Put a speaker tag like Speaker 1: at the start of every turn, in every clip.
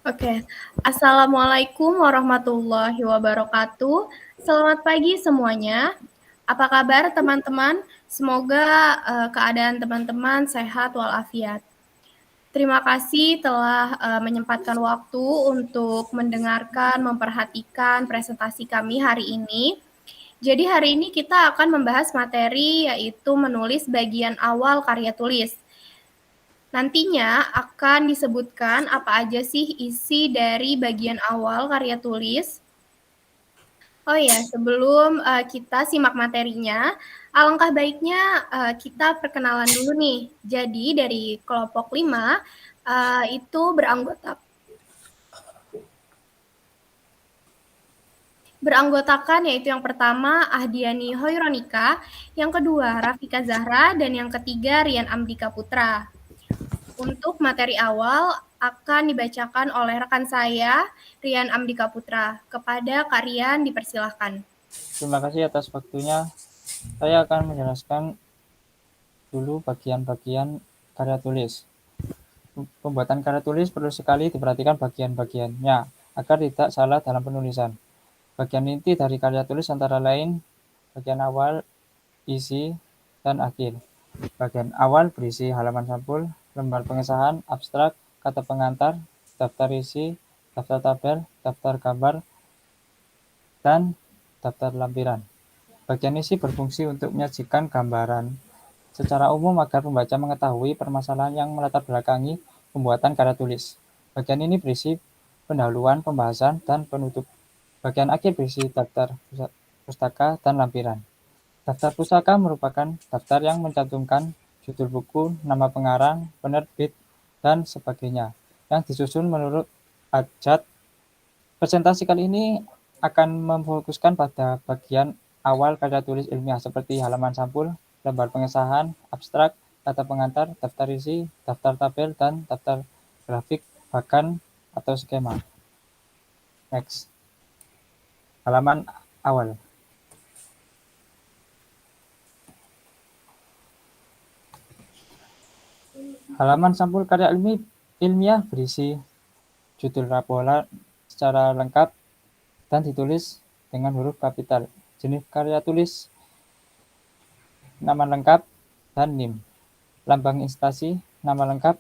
Speaker 1: Oke, Assalamualaikum warahmatullahi wabarakatuh. Selamat pagi semuanya. Apa kabar teman-teman? Semoga keadaan teman-teman sehat walafiat. Terima kasih telah menyempatkan waktu untuk mendengarkan, memperhatikan presentasi kami hari ini. Jadi hari ini kita akan membahas materi yaitu menulis bagian awal karya tulis. Nantinya akan disebutkan apa aja sih isi dari bagian awal karya tulis. Oh ya, sebelum kita simak materinya, alangkah baiknya kita perkenalan dulu nih. Jadi dari kelompok 5 itu beranggotakan yaitu yang pertama Ahdiani Hoironika, yang kedua Rafika Zahra, dan yang ketiga Rian Amdika Putra. Untuk materi awal akan dibacakan oleh rekan saya, Rian Amdika Putra. Kepada Kak Rian, dipersilahkan.
Speaker 2: Terima kasih atas waktunya. Saya akan menjelaskan dulu bagian-bagian karya tulis. Pembuatan karya tulis perlu sekali diperhatikan bagian-bagiannya agar tidak salah dalam penulisan. Bagian inti dari karya tulis antara lain bagian awal, isi, dan akhir. Bagian awal berisi halaman sampul, lembar pengesahan, abstrak, kata pengantar, daftar isi, daftar tabel, daftar gambar, dan daftar lampiran. Bagian isi berfungsi untuk menyajikan gambaran secara umum agar pembaca mengetahui permasalahan yang melatar belakangi pembuatan karya tulis. Bagian ini berisi pendahuluan, pembahasan, dan penutup. Bagian akhir berisi daftar pustaka dan lampiran. Daftar pustaka merupakan daftar yang mencantumkan judul buku, nama pengarang, penerbit, dan sebagainya, yang disusun menurut abjad. Presentasi kali ini akan memfokuskan pada bagian awal karya tulis ilmiah seperti halaman sampul, lembar pengesahan, abstrak, kata pengantar, daftar isi, daftar tabel, dan daftar grafik, bahkan atau skema. Next. Halaman awal. Halaman sampul karya ilmiah berisi judul laporan secara lengkap dan ditulis dengan huruf kapital. Jenis karya tulis, nama lengkap, dan NIM. Lambang instansi, nama lengkap,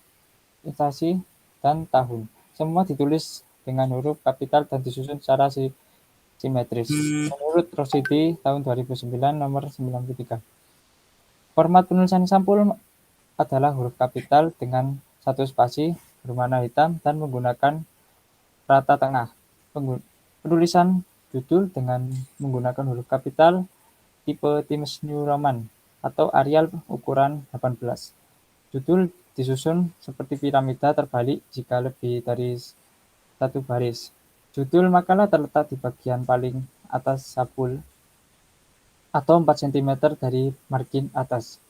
Speaker 2: instansi, dan tahun. Semua ditulis dengan huruf kapital dan disusun secara simetris. Menurut Rosidi tahun 2009 nomor 93. Format penulisan sampul adalah huruf kapital dengan satu spasi, berwarna hitam, dan menggunakan rata tengah. Penulisan judul dengan menggunakan huruf kapital tipe Times New Roman atau Arial ukuran 18. Judul disusun seperti piramida terbalik jika lebih dari satu baris. Judul makalah terletak di bagian paling atas sampul atau 4 cm dari margin atas.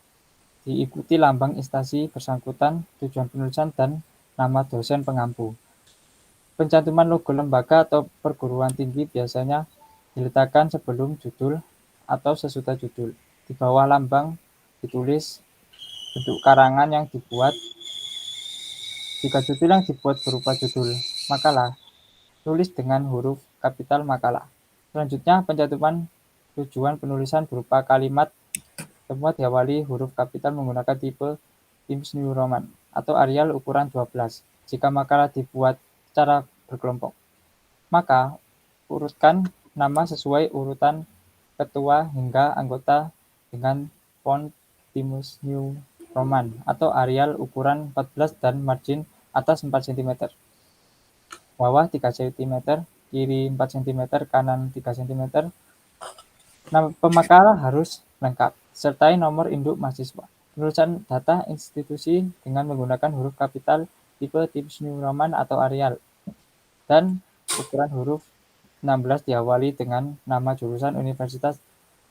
Speaker 2: Diikuti lambang instansi bersangkutan, tujuan penulisan, dan nama dosen pengampu. Pencantuman logo lembaga atau perguruan tinggi biasanya diletakkan sebelum judul atau sesudah judul. Di bawah lambang ditulis bentuk karangan yang dibuat. Jika judul yang dibuat berupa judul makalah, tulis dengan huruf kapital makalah. Selanjutnya, pencantuman tujuan penulisan berupa kalimat semua diawali huruf kapital menggunakan tipe Times New Roman atau Arial ukuran 12. Jika makalah dibuat secara berkelompok, maka urutkan nama sesuai urutan ketua hingga anggota dengan font Times New Roman atau Arial ukuran 14 dan margin atas 4 cm, bawah 3 cm, kiri 4 cm, kanan 3 cm. Nama pemakalah harus lengkap, sertai nomor induk mahasiswa. Penulisan data institusi dengan menggunakan huruf kapital tipe Times New Roman atau Arial, dan ukuran huruf 16 diawali dengan nama jurusan, universitas,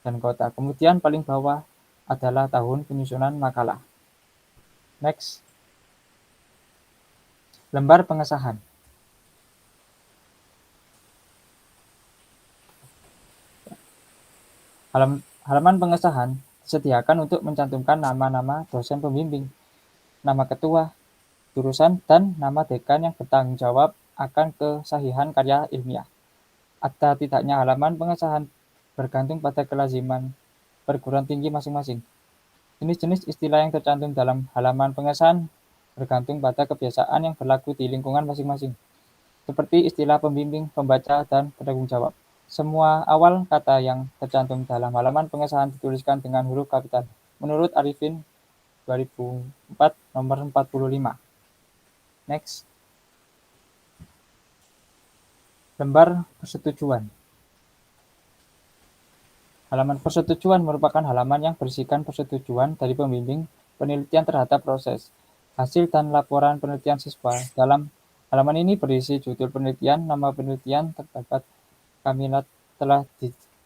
Speaker 2: dan kota. Kemudian paling bawah adalah tahun penyusunan makalah. Next. Lembar pengesahan. Halaman pengesahan disediakan untuk mencantumkan nama-nama dosen pembimbing, nama ketua, jurusan, dan nama dekan yang bertanggung jawab akan kesahihan karya ilmiah. Ada tidaknya halaman pengesahan bergantung pada kelaziman perguruan tinggi masing-masing. Jenis-jenis istilah yang tercantum dalam halaman pengesahan bergantung pada kebiasaan yang berlaku di lingkungan masing-masing, seperti istilah pembimbing, pembaca, dan penanggung jawab. Semua awal kata yang tercantum dalam halaman pengesahan dituliskan dengan huruf kapital. Menurut Arifin 2004 nomor 45. Next. Lembar persetujuan. Halaman persetujuan merupakan halaman yang berisikan persetujuan dari pembimbing penelitian terhadap proses, hasil dan laporan penelitian siswa. Dalam halaman ini berisi judul penelitian, nama penelitian, terdapat kami telah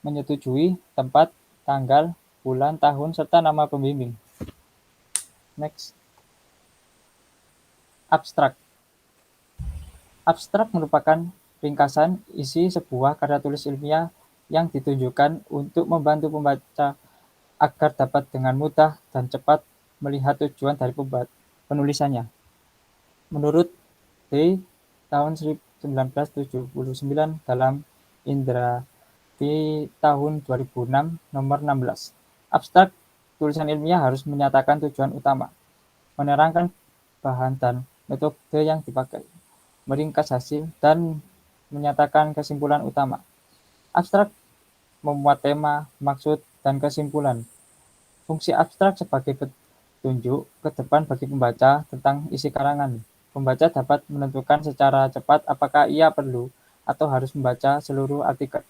Speaker 2: menyetujui, tempat, tanggal, bulan, tahun, serta nama pembimbing. Next. Abstrak. Abstrak merupakan ringkasan isi sebuah karya tulis ilmiah yang ditujukan untuk membantu pembaca agar dapat dengan mudah dan cepat melihat tujuan dari penulisannya. Menurut D. tahun 1979 dalam Indra di tahun 2006 nomor 16. Abstrak tulisan ilmiah harus menyatakan tujuan utama, menerangkan bahan dan metode yang dipakai, meringkas hasil, dan menyatakan kesimpulan utama. Abstrak memuat tema, maksud, dan kesimpulan. Fungsi abstrak sebagai petunjuk ke depan bagi pembaca tentang isi karangan. Pembaca dapat menentukan secara cepat apakah ia perlu atau harus membaca seluruh artikel.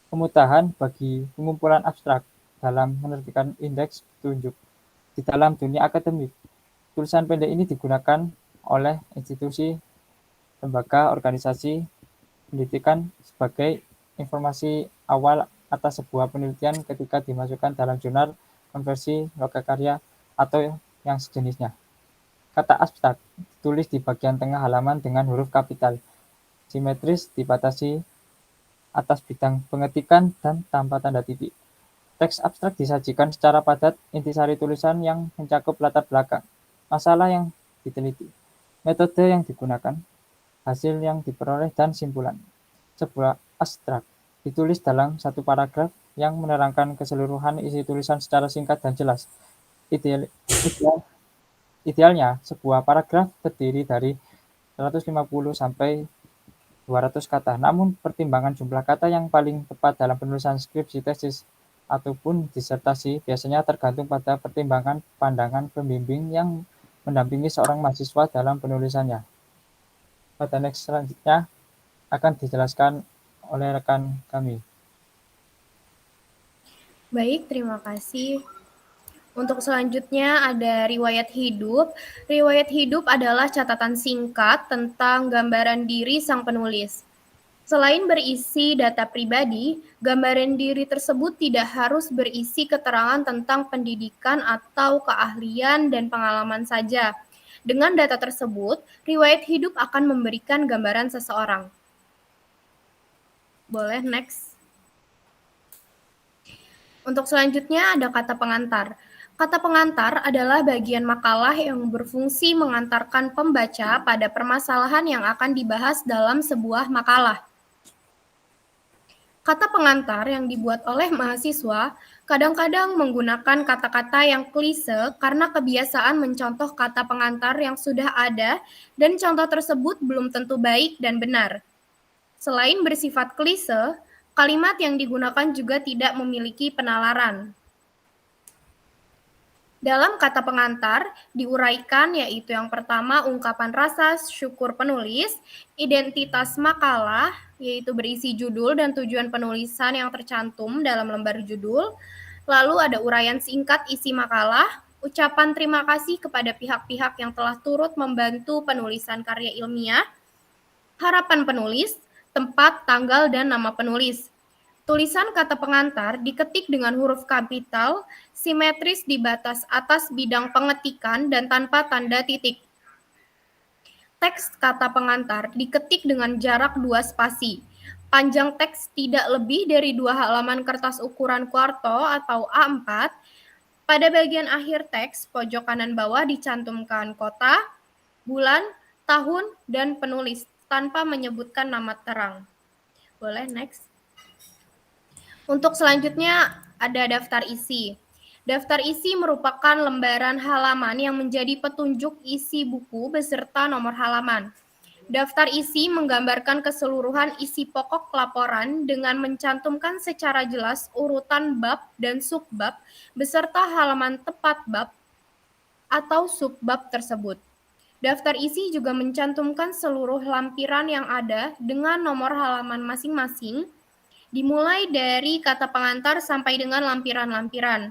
Speaker 2: Kemudahan bagi pengumpulan abstrak dalam menerbitkan indeks petunjuk di dalam dunia akademik. Tulisan pendek ini digunakan oleh institusi, lembaga, organisasi pendidikan sebagai informasi awal atas sebuah penelitian ketika dimasukkan dalam jurnal, konversi, lokakarya, atau yang sejenisnya. Kata abstrak ditulis di bagian tengah halaman dengan huruf kapital, simetris dibatasi atas bidang pengetikan dan tanpa tanda titik. Teks abstrak disajikan secara padat, intisari tulisan yang mencakup latar belakang, masalah yang diteliti, metode yang digunakan, hasil yang diperoleh, dan simpulan. Sebuah abstrak ditulis dalam satu paragraf yang menerangkan keseluruhan isi tulisan secara singkat dan jelas. Idealnya, sebuah paragraf terdiri dari 150 sampai 200 kata, namun pertimbangan jumlah kata yang paling tepat dalam penulisan skripsi, tesis, ataupun disertasi biasanya tergantung pada pertimbangan pandangan pembimbing yang mendampingi seorang mahasiswa dalam penulisannya. Pada next selanjutnya akan dijelaskan oleh rekan kami.
Speaker 1: Baik, terima kasih. Untuk selanjutnya ada riwayat hidup. Riwayat hidup adalah catatan singkat tentang gambaran diri sang penulis. Selain berisi data pribadi, gambaran diri tersebut tidak harus berisi keterangan tentang pendidikan atau keahlian dan pengalaman saja. Dengan data tersebut, riwayat hidup akan memberikan gambaran seseorang. Boleh next. Untuk selanjutnya ada kata pengantar. Kata pengantar adalah bagian makalah yang berfungsi mengantarkan pembaca pada permasalahan yang akan dibahas dalam sebuah makalah. Kata pengantar yang dibuat oleh mahasiswa kadang-kadang menggunakan kata-kata yang klise karena kebiasaan mencontoh kata pengantar yang sudah ada dan contoh tersebut belum tentu baik dan benar. Selain bersifat klise, kalimat yang digunakan juga tidak memiliki penalaran. Dalam kata pengantar diuraikan yaitu yang pertama ungkapan rasa syukur penulis, identitas makalah yaitu berisi judul dan tujuan penulisan yang tercantum dalam lembar judul, lalu ada uraian singkat isi makalah, ucapan terima kasih kepada pihak-pihak yang telah turut membantu penulisan karya ilmiah, harapan penulis, tempat, tanggal, dan nama penulis. Tulisan kata pengantar diketik dengan huruf kapital, simetris di batas atas bidang pengetikan dan tanpa tanda titik. Teks kata pengantar diketik dengan jarak 2 spasi. Panjang teks tidak lebih dari 2 halaman kertas ukuran kuarto atau A4. Pada bagian akhir teks, pojok kanan bawah dicantumkan kota, bulan, tahun, dan penulis. tanpa menyebutkan nama terang. Boleh, next. Untuk selanjutnya ada daftar isi. Daftar isi merupakan lembaran halaman yang menjadi petunjuk isi buku beserta nomor halaman. Daftar isi menggambarkan keseluruhan isi pokok laporan dengan mencantumkan secara jelas urutan bab dan subbab beserta halaman tepat bab atau subbab tersebut. Daftar isi juga mencantumkan seluruh lampiran yang ada dengan nomor halaman masing-masing, dimulai dari kata pengantar sampai dengan lampiran-lampiran.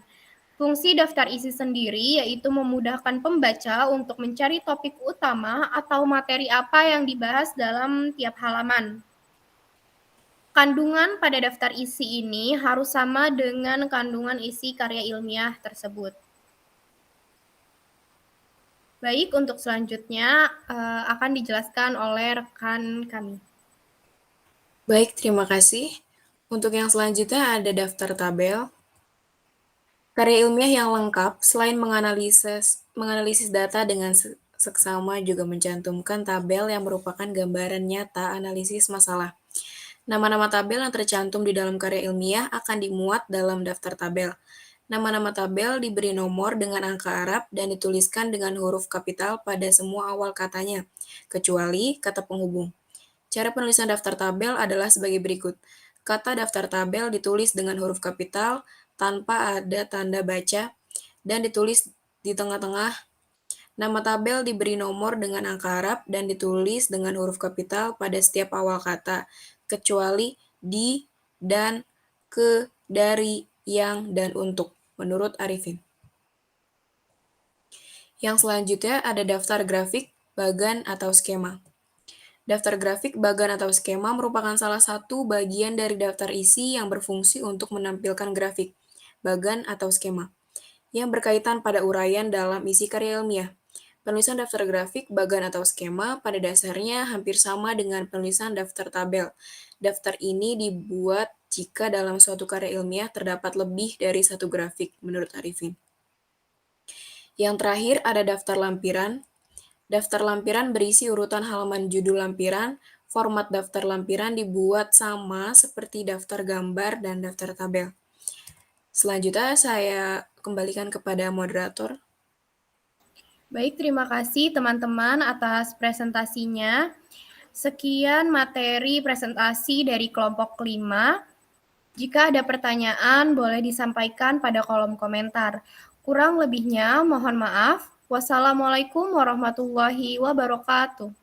Speaker 1: Fungsi daftar isi sendiri yaitu memudahkan pembaca untuk mencari topik utama atau materi apa yang dibahas dalam tiap halaman. Kandungan pada daftar isi ini harus sama dengan kandungan isi karya ilmiah tersebut. Baik, untuk selanjutnya akan dijelaskan oleh rekan kami.
Speaker 3: Baik, terima kasih. Untuk yang selanjutnya ada daftar tabel. Karya ilmiah yang lengkap, selain menganalisis data dengan seksama juga mencantumkan tabel yang merupakan gambaran nyata analisis masalah. Nama-nama tabel yang tercantum di dalam karya ilmiah akan dimuat dalam daftar tabel. Nama-nama tabel diberi nomor dengan angka Arab dan dituliskan dengan huruf kapital pada semua awal katanya, kecuali kata penghubung. Cara penulisan daftar tabel adalah sebagai berikut. Kata daftar tabel ditulis dengan huruf kapital tanpa ada tanda baca dan ditulis di tengah-tengah. Nama tabel diberi nomor dengan angka Arab dan ditulis dengan huruf kapital pada setiap awal kata, kecuali di, dan, ke, dari, yang, dan untuk, menurut Arifin. Yang selanjutnya ada daftar grafik, bagan, atau skema. Daftar grafik, bagan, atau skema merupakan salah satu bagian dari daftar isi yang berfungsi untuk menampilkan grafik, bagan, atau skema, yang berkaitan pada uraian dalam isi karya ilmiah. Penulisan daftar grafik, bagan, atau skema pada dasarnya hampir sama dengan penulisan daftar tabel. Daftar ini dibuat jika dalam suatu karya ilmiah terdapat lebih dari satu grafik, menurut Arifin. Yang terakhir ada daftar lampiran. Daftar lampiran berisi urutan halaman judul lampiran. Format daftar lampiran dibuat sama seperti daftar gambar dan daftar tabel. Selanjutnya saya kembalikan kepada moderator.
Speaker 1: Baik, terima kasih teman-teman atas presentasinya. Sekian materi presentasi dari kelompok 5. Jika ada pertanyaan, boleh disampaikan pada kolom komentar. Kurang lebihnya, mohon maaf. Wassalamualaikum warahmatullahi wabarakatuh.